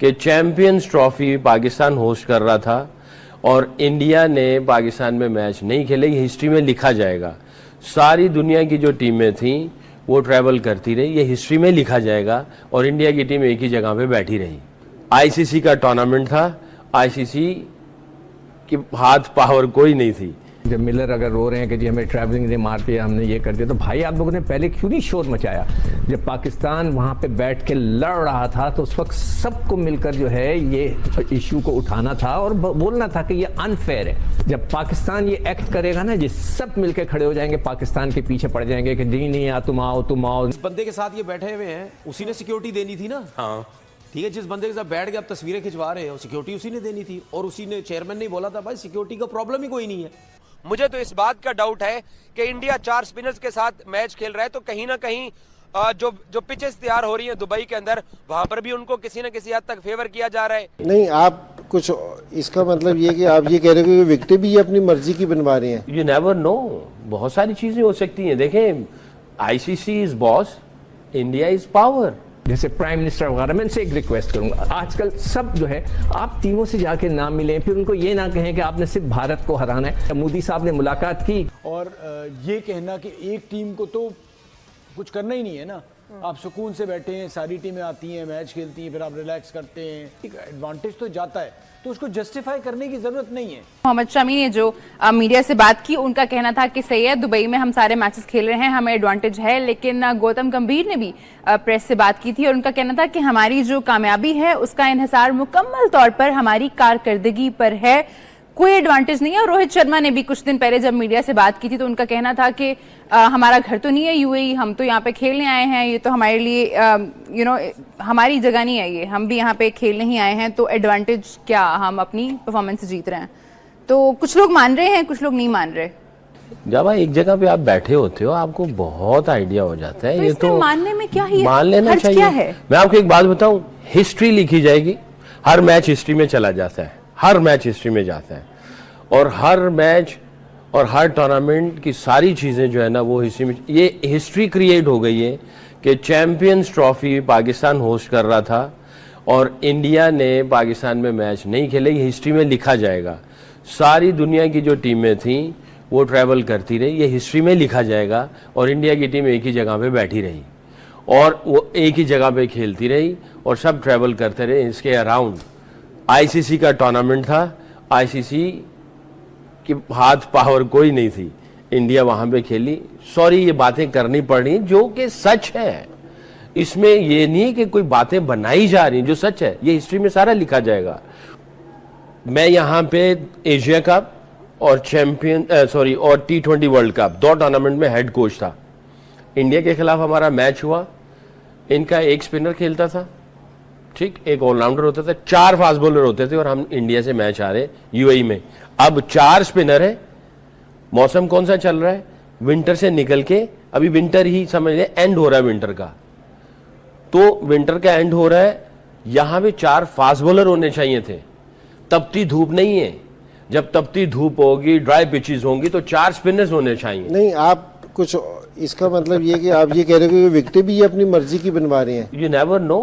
कि champions trophy Pakistan host कर रहा था और इंडिया ने पाकिस्तान में मैच नहीं खेले। ये हिस्ट्री में लिखा जाएगा। सारी दुनिया की जो टीमें थीं वो ट्रैवल करती रही, ये हिस्ट्री में लिखा जाएगा। और इंडिया की टीम एक ही जगह पे बैठी रही। आईसीसी का टूर्नामेंट था, आईसीसी की हाथ पावर कोई नहीं थी। जब मिलर अगर रो रहे हैं कि जी हमें ट्रैवलिंग ने मार दिया, हमने ये कर दिया, तो भाई आप लोगों ने पहले क्यों नहीं शोर मचाया? जब पाकिस्तान वहां पे बैठ के लड़ रहा था तो उस वक्त सबको मिलकर जो है ये इशू को उठाना था और बोलना था कि ये अनफेयर है। जब पाकिस्तान ये एक्ट करेगा ना, ये सब मिलकर खड़े हो जाएंगे, पाकिस्तान के पीछे पड़ जाएंगे कि नहीं यार तुम आओ। इस बंदे के साथ ये बैठे हुए हैं, उसी ने सिक्योरिटी देनी थी ना। हाँ ठीक है, जिस बंदे के साथ बैठ के आप तस्वीरें खिंचवा रहे हो, सिक्योरिटी उसी ने देनी थी। और उसी ने, चेयरमैन ने बोला था भाई सिक्योरिटी का प्रॉब्लम ही कोई नहीं है। मुझे तो इस बात का डाउट है कि इंडिया 4 स्पिनर्स के साथ मैच खेल रहा है, तो कहीं ना कहीं जो पिचेस तैयार हो रही है दुबई के अंदर, वहां पर भी उनको किसी न किसी हद तक फेवर किया जा रहा है। नहीं, आप कुछ इसका मतलब ये कि आप ये कह रहे हो कि विकेटें भी अपनी मर्जी की बनवा रहे हैं। यू नेवर नो, बहुत सारी चीजें हो सकती हैं। देखें, ICC is boss, India is power. जैसे प्राइम मिनिस्टर वगैरह, मैं इनसे एक रिक्वेस्ट करूंगा, आजकल सब जो है आप टीमों से जाके ना मिलें, फिर उनको ये ना कहें कि आपने सिर्फ भारत को हराना है। मोदी साहब ने मुलाकात की और ये कहना कि एक टीम को तो कुछ करना ही नहीं है ना, आप सुकून से बैठे हैं, सारी टीमें आती हैं, मैच खेलती हैं, फिर आप रिलैक्स करते हैं, एक एडवांटेज तो जाता है, तो उसको जस्टिफाई करने की जरूरत नहीं है। मोहम्मद शमी ने जो मीडिया से बात की, उनका कहना था कि सही है, दुबई में हम सारे मैचेस खेल रहे हैं, हमें एडवांटेज है। लेकिन गौतम गंभीर ने भी प्रेस से बात की थी और उनका कहना था कि हमारी जो कामयाबी है उसका इन्हिसार मुकम्मल तौर पर हमारी कारकर्दगी पर है, कोई एडवांटेज नहीं है। और रोहित शर्मा ने भी कुछ दिन पहले जब मीडिया से बात की थी तो उनका कहना था कि हमारा घर तो नहीं है यूएई, हम तो यहाँ पे खेलने आए हैं, ये तो हमारे लिए हमारी जगह नहीं है, ये हम भी यहाँ पे खेलने ही आए हैं, तो एडवांटेज क्या, हम अपनी परफॉर्मेंस से जीत रहे हैं। तो कुछ लोग मान रहे हैं, कुछ लोग नहीं मान रहे। जब आप एक जगह पे आप बैठे होते हो आपको बहुत आइडिया हो जाता है। तो ये तो मानने में क्या ही मान लेना चाहिए। क्या है? मैं आपको एक बात बताऊं, हिस्ट्री लिखी जाएगी, हर मैच हिस्ट्री में चला जाता है, हर मैच हिस्ट्री में जाता है। और हर मैच और हर टूर्नामेंट की सारी चीजें जो है ना वो हिस्ट्री में, ये हिस्ट्री क्रिएट हो गई है कि चैंपियंस ट्रॉफी पाकिस्तान होस्ट कर रहा था और इंडिया ने पाकिस्तान में मैच नहीं खेले। ये हिस्ट्री में लिखा जाएगा। सारी दुनिया की जो टीमें थीं वो ट्रैवल करती रही, ये हिस्ट्री में लिखा जाएगा। और इंडिया की टीम एक ही जगह पे बैठी रही और वो एक ही जगह पे खेलती रही और सब ट्रैवल करते रहे इसके अराउंड। आईसीसी का टूर्नामेंट था, आईसीसी की हाथ पावर कोई नहीं थी, इंडिया वहां पे खेली। सॉरी, ये बातें करनी पड़ रही जो कि सच है, इसमें ये नहीं कि कोई बातें बनाई जा रही, जो सच है ये हिस्ट्री में सारा लिखा जाएगा। मैं यहाँ पे एशिया कप और और T20 वर्ल्ड कप 2 टूर्नामेंट में हेड कोच था। इंडिया के खिलाफ हमारा मैच हुआ, इनका एक स्पिनर खेलता था, ठीक, एक ऑलराउंडर होता था, 4 फास्ट बॉलर होते थे और हम इंडिया से मैच आ रहे यूएई में। अब 4 स्पिनर है, मौसम कौन सा चल रहा है, विंटर से निकल के, अभी विंटर ही समझ ले, एंड हो रहा है विंटर का, तो विंटर का एंड हो रहा है। यहां पे 4 फास्ट बॉलर होने चाहिए थे, तपती धूप नहीं है। जब तपती धूप होगी, ड्राई पिचेस होंगी, तो 4 स्पिनर्स होने चाहिए। नहीं, आप कुछ इसका मतलब ये कि आप ये कह रहे हो कि विकेटें भी अपनी मर्जी की बनवा रहे हैं। यू नेवर नो,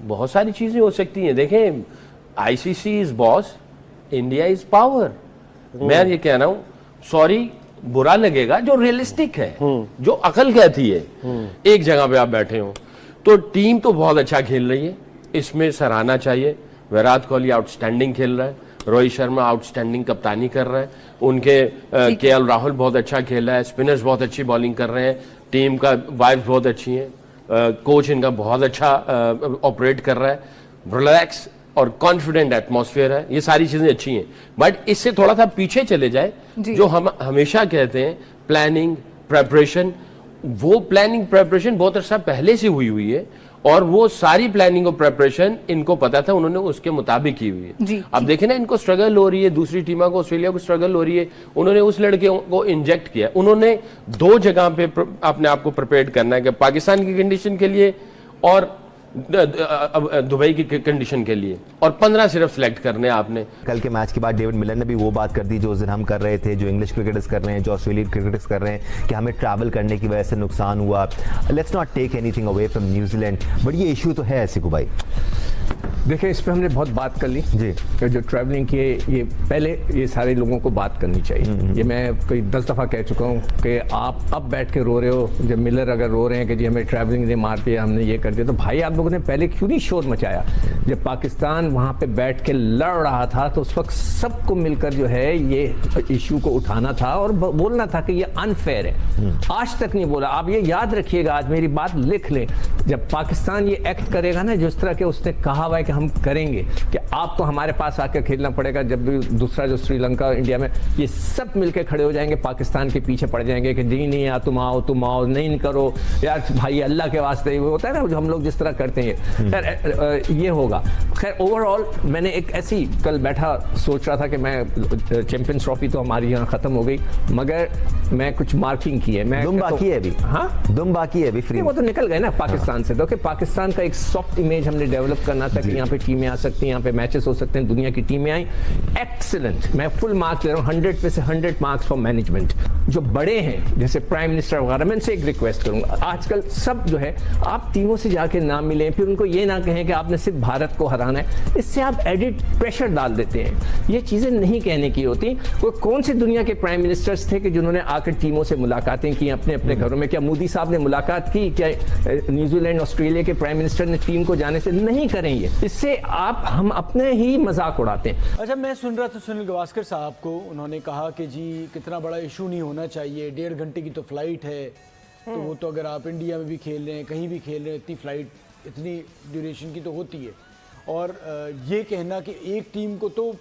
बहुत सारी चीजें हो सकती हैं। देखें, ICC is boss, India is power. मैं ये कह रहा हूं, सॉरी बुरा लगेगा, जो रियलिस्टिक है, जो अकल कहती है। एक जगह पे आप बैठे हो तो टीम तो बहुत अच्छा खेल रही है, इसमें सराहना चाहिए। विराट कोहली आउटस्टैंडिंग खेल रहा है, रोहित शर्मा आउटस्टैंडिंग कप्तानी कर रहे हैं, उनके केएल राहुल बहुत अच्छा खेल रहा है, स्पिनर्स बहुत अच्छी बॉलिंग कर रहे हैं, टीम का वाइब्स बहुत अच्छी हैं, कोच इनका बहुत अच्छा ऑपरेट कर रहा है, रिलैक्स और कॉन्फिडेंट एटमॉस्फेयर है, ये सारी चीजें अच्छी हैं। बट इससे थोड़ा सा पीछे चले जाए, जो हम हमेशा कहते हैं प्लानिंग प्रेपरेशन, वो प्लानिंग प्रेपरेशन बहुत अच्छा पहले से हुई है और वो सारी प्लानिंग और प्रेपरेशन इनको पता था, उन्होंने उसके मुताबिक की हुई है। अब देखें ना, इनको स्ट्रगल हो रही है, दूसरी टीमों को, ऑस्ट्रेलिया को स्ट्रगल हो रही है, उन्होंने उस लड़के को इंजेक्ट किया। उन्होंने 2 जगह पे अपने आप को प्रिपेयर करना है, कि पाकिस्तान की कंडीशन के लिए और दुबई की कंडीशन के लिए, और 15 सिर्फ सिलेक्ट करने आपने। कल के मैच के बाद डेविड मिलर ने भी वो बात कर दी जो उस दिन हम कर रहे थे, जो इंग्लिश क्रिकेटर्स कर रहे हैं, जो ऑस्ट्रेलियन क्रिकेटर्स कर रहे हैं, कि हमें ट्रैवल करने की वजह से नुकसान हुआ। Let's not take anything away from New Zealand, but ये इशू तो है सिकू भाई। देखिए, इस पे हमने बहुत बात कर ली जी। कि जो ट्रैवलिंग की ये पहले ये सारे लोगों को बात करनी चाहिए। ये मैं कई 10 दफ़ा कह चुका हूँ कि आप अब बैठ के रो रहे हो, जब मिलर अगर रो रहे हैं कि जी हमें ट्रैवलिंग ने मार दिया, हमने ये कर दिया, तो भाई आप लोगों ने पहले क्यों नहीं शोर मचाया? जब पाकिस्तान वहाँ पे बैठ के लड़ रहा था तो उस वक्त सबको मिलकर जो है ये इशू को उठाना था और बोलना था कि ये अनफेयर है। आज तक नहीं बोला। आप ये याद रखिएगा, आज मेरी बात लिख लें, जब पाकिस्तान ये एक्ट करेगा ना जिस तरह के उसने कहा हुआ है कि हम करेंगे, कि आपको हमारे पास आकर खेलना पड़ेगा, जब भी दूसरा जो श्रीलंका इंडिया में ये सब मिलके खड़े हो जाएंगे, पाकिस्तान के पीछे पड़ जाएंगे कि जी नहीं यार तुम आओ नहीं करो यार भाई, अल्लाह के वास्ते वो होता है ना जो हम लोग जिस तरह करते हैं खैर ये होगा। खैर ओवरऑल मैंने एक ऐसी कल बैठा सोच रहा था कि मैं चैंपियंस ट्रॉफी तो हमारी यहाँ खत्म हो गई, मगर मैं कुछ मार्किंग की है। मैं दुम बाकी है अभी। हाँ दुम बाकी है अभी फ्री। वो तो निकल गए ना पाकिस्तान से। तो कि पाकिस्तान का एक सॉफ्ट इमेज हमने डेवलप करना था कि यहाँ पे टीमें आ सकती हैं, यहाँ पे मैचेस हो सकते हैं, दुनिया की टीमें आई। एक्सीलेंट, मैं फुल मार्क्स दे रहा हूँ, 100 में से 100 मार्क्स फॉर मैनेजमेंट। जो बड़े हैं जैसे प्राइम मिनिस्टर वगैरह, मैं इनसे एक रिक्वेस्ट करूंगा, आजकल सब जो है आप टीमों से जाके ना मिलें, फिर उनको ये ना कहें कि आपने सिर्फ भारत को हराना है, इससे आप एडिट प्रेशर डाल देते हैं। ये चीजें नहीं कहने की होती। वो कौन से दुनिया के प्राइम मिनिस्टर्स थे कि जिन्होंने आकर टीमों से मुलाकातें की अपने अपने घरों में? क्या मोदी साहब ने मुलाकात की? क्या न्यूजीलैंड ऑस्ट्रेलिया के प्राइम मिनिस्टर ने टीम को जाने से? नहीं करेंगे। इससे हम अपने ही मजाक उड़ाते हैं। अच्छा, मैं सुन रहा था सुनील गावस्कर साहब को, उन्होंने कहा कि जी कितना बड़ा इशू नहीं होना चाहिए, 1.5 घंटे की तो फ्लाइट है, तो वो तो अगर आप इंडिया में भी खेल रहे हैं, कहीं भी खेल रहे हैं, इतनी फ्लाइट इतनी ड्यूरेशन की तो होती है। और ये कहना कि एक टीम को तो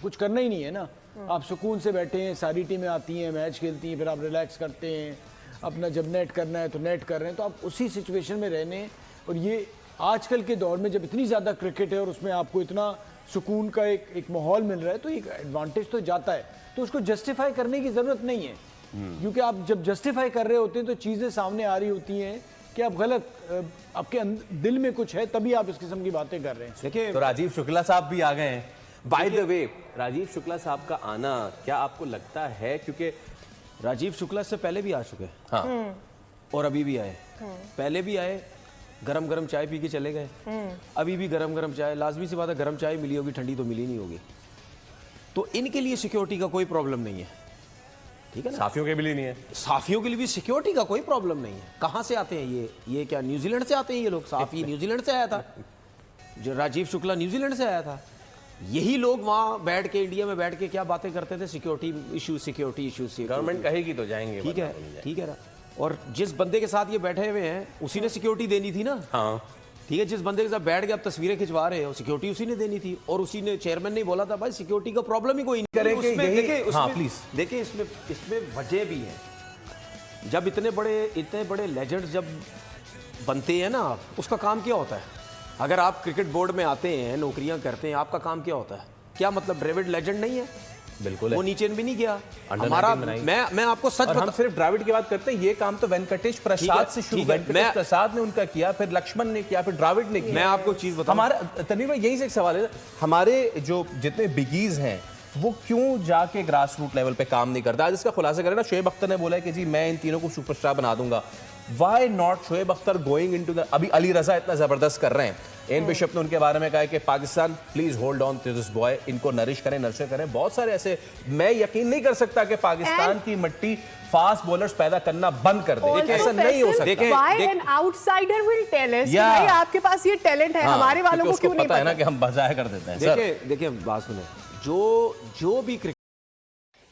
कुछ करना ही नहीं है ना, आप सुकून से बैठे हैं, सारी टीमें आती हैं, मैच खेलती हैं, फिर आप रिलैक्स करते हैं, अपना जब नेट करना है तो नेट कर रहे हैं, तो आप उसी सिचुएशन में रहने। और ये आजकल के दौर में जब इतनी ज़्यादा क्रिकेट है और उसमें आपको इतना सुकून का एक माहौल मिल रहा है, तो एक एडवांटेज तो जाता है, तो उसको जस्टिफाई करने की ज़रूरत नहीं है। क्योंकि आप जब जस्टिफाई कर रहे होते हैं तो चीज़ें सामने आ रही होती हैं कि आप गलत, आपके दिल में कुछ है, तभी आप इस किस्म की बातें कर रहे हैं। देखिए, तो राजीव शुक्ला साहब भी आ गए हैं। By the way, Rajiv Shukla साहब का आना क्या आपको लगता है, क्योंकि राजीव शुक्ला से पहले भी आ चुके हैं, हाँ, और अभी भी आए, पहले भी आए, गरम गरम चाय पी के चले गए, अभी भी गरम गरम चाय, लाजमी सी बात है गरम चाय मिली होगी, ठंडी तो मिली नहीं होगी। तो इनके लिए सिक्योरिटी का कोई प्रॉब्लम नहीं है, ठीक है ना? साफियों के भी नहीं है, साफियों के लिए भी सिक्योरिटी का कोई प्रॉब्लम नहीं है। कहाँ से आते हैं ये क्या न्यूजीलैंड से आते हैं ये लोग? साफी न्यूजीलैंड से आया था, जो राजीव शुक्ला न्यूजीलैंड से आया था। यही लोग वहाँ बैठ के, इंडिया में बैठ के क्या बातें करते थे, सिक्योरिटी इशू। गवर्नमेंट कहेगी तो जाएंगे। ठीक है ना। और जिस बंदे के साथ ये बैठे हुए हैं उसी ने सिक्योरिटी देनी थी ना। हाँ ठीक है, जिस बंदे के साथ बैठ के आप तस्वीरें खिंचवा रहे हो, सिक्योरिटी उसी ने देनी थी, और उसी ने, चेयरमैन ने बोला था भाई सिक्योरिटी का प्रॉब्लम ही कोई नहीं करेंगे। देखिए, प्लीज देखिए इसमें वजह भी है। जब इतने बड़े लेजेंड्स जब बनते हैं ना, उसका काम क्या होता है? अगर आप क्रिकेट बोर्ड में आते हैं, नौकरियां करते हैं, आपका काम क्या होता है? क्या मतलब ड्रेविड लेजेंड नहीं है? बिल्कुल वो नीचे भी नहीं गया। हमारा मैं आपको सच हम सिर्फ द्रविड़ की बात करते हैं, ये काम तो वेंकटेश प्रसाद से शुरू, वेंकटेश प्रसाद ने उनका किया, फिर लक्ष्मण ने किया, फिर द्रविड़ ने किया। मैं आपको चीज बताऊं, हमारा तनवीर भाई यही से एक सवाल है, हमारे जो जितने बिगीज हैं वो क्यों जाके ग्रास रूट लेवल पे काम नहीं करता? आज इसका खुलासा करें ना, शोएब अख्तर ने बोला है कि जी मैं इन तीनों को सुपरस्टार बना दूंगा। Why not Shoaib Akhtar going into the, अभी अली रजा इतना जबरदस्त कर रहे हैं, एन बिशप ने उनके बारे में कहा है कि Pakistan please hold on to this boy, इनको नरिश करें, नर्चर करें। बहुत सारे ऐसे, मैं यकीन नहीं कर सकता कि पाकिस्तान की मिट्टी फास्ट बॉलर्स पैदा करना बंद कर दे। देखिए ऐसा नहीं हो सकता। Why an outsider will tell us कि भाई आपके पास ये टैलेंट है, हमारे वालों को क्यों नहीं पता है ना कि हम बजाया कर देते हैं। देखिए बात सुने, जो भी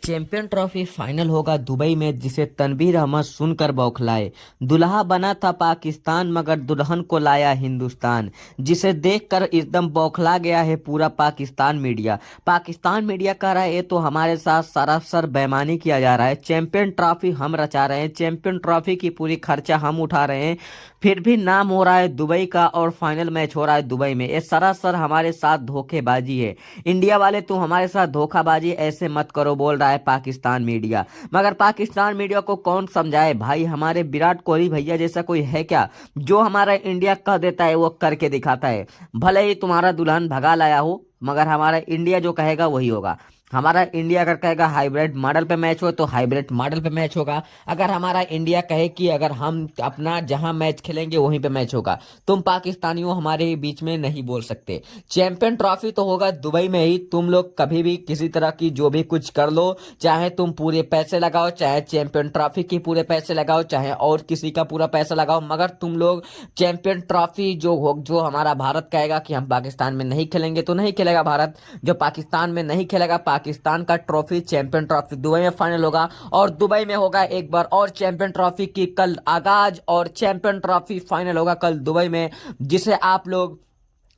चैंपियन ट्रॉफी फाइनल होगा दुबई में, जिसे तनवीर अहमद सुनकर बौखलाए। दुल्हा बना था पाकिस्तान मगर दुल्हन को लाया हिंदुस्तान, जिसे देखकर एकदम बौखला गया है पूरा पाकिस्तान मीडिया। पाकिस्तान मीडिया कह रहा है ये तो हमारे साथ सरासर बेईमानी किया जा रहा है, चैंपियन ट्रॉफी हम रचा रहे हैं, चैंपियन ट्रॉफी की पूरी खर्चा हम उठा रहे हैं, फिर भी नाम हो रहा है दुबई का और फाइनल मैच हो रहा है दुबई में। ये सरासर हमारे साथ धोखेबाजी है। इंडिया वाले तुम हमारे साथ धोखाबाजी ऐसे मत करो, बोल रहा है पाकिस्तान मीडिया। मगर पाकिस्तान मीडिया को कौन समझाए भाई? हमारे विराट कोहली भैया जैसा कोई है क्या जो हमारा इंडिया कह देता है वो करके दिखाता है? भले ही तुम्हारा दुल्हन भगा लाया हो, मगर हमारा इंडिया जो कहेगा वही होगा। हमारा इंडिया अगर कहेगा हाइब्रिड मॉडल पे मैच हो तो हाइब्रिड मॉडल पे मैच होगा। अगर हमारा इंडिया कहे कि अगर हम अपना जहां मैच खेलेंगे वहीं पे मैच होगा, तुम पाकिस्तानियों हमारे बीच में नहीं बोल सकते। चैंपियन ट्रॉफी तो होगा दुबई में ही। तुम लोग कभी भी किसी तरह की जो भी कुछ कर लो, चाहे तुम पूरे पैसे लगाओ, चाहे चैंपियन ट्रॉफी की पूरे पैसे लगाओ, चाहे और किसी का पूरा पैसा लगाओ, मगर तुम लोग चैंपियन ट्रॉफी जो हमारा भारत कहेगा कि हम पाकिस्तान में नहीं खेलेंगे तो नहीं खेलेगा भारत। जो पाकिस्तान में नहीं खेलेगा, पाकिस्तान का ट्रॉफी चैंपियन ट्रॉफी दुबई में फाइनल होगा और दुबई में होगा एक बार और चैंपियन ट्रॉफी की कल आगाज और चैंपियन ट्रॉफी फाइनल होगा कल दुबई में, जिसे आप लोग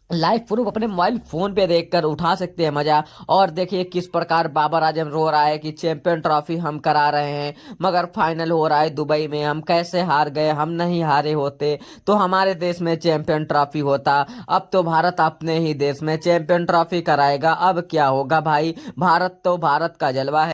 लाइव प्रूफ अपने मोबाइल फोन पे देखकर उठा सकते हैं मजा। और देखिए किस प्रकार बाबर आजम रो रहा है कि चैंपियन ट्रॉफी हम करा रहे हैं मगर फाइनल हो रहा है दुबई में, हम कैसे हार गए, हम नहीं हारे होते तो हमारे देश में चैंपियन ट्रॉफी होता। अब तो भारत अपने ही देश में चैंपियन ट्रॉफी कराएगा, अब क्या होगा भाई, भारत तो भारत का जलवा है।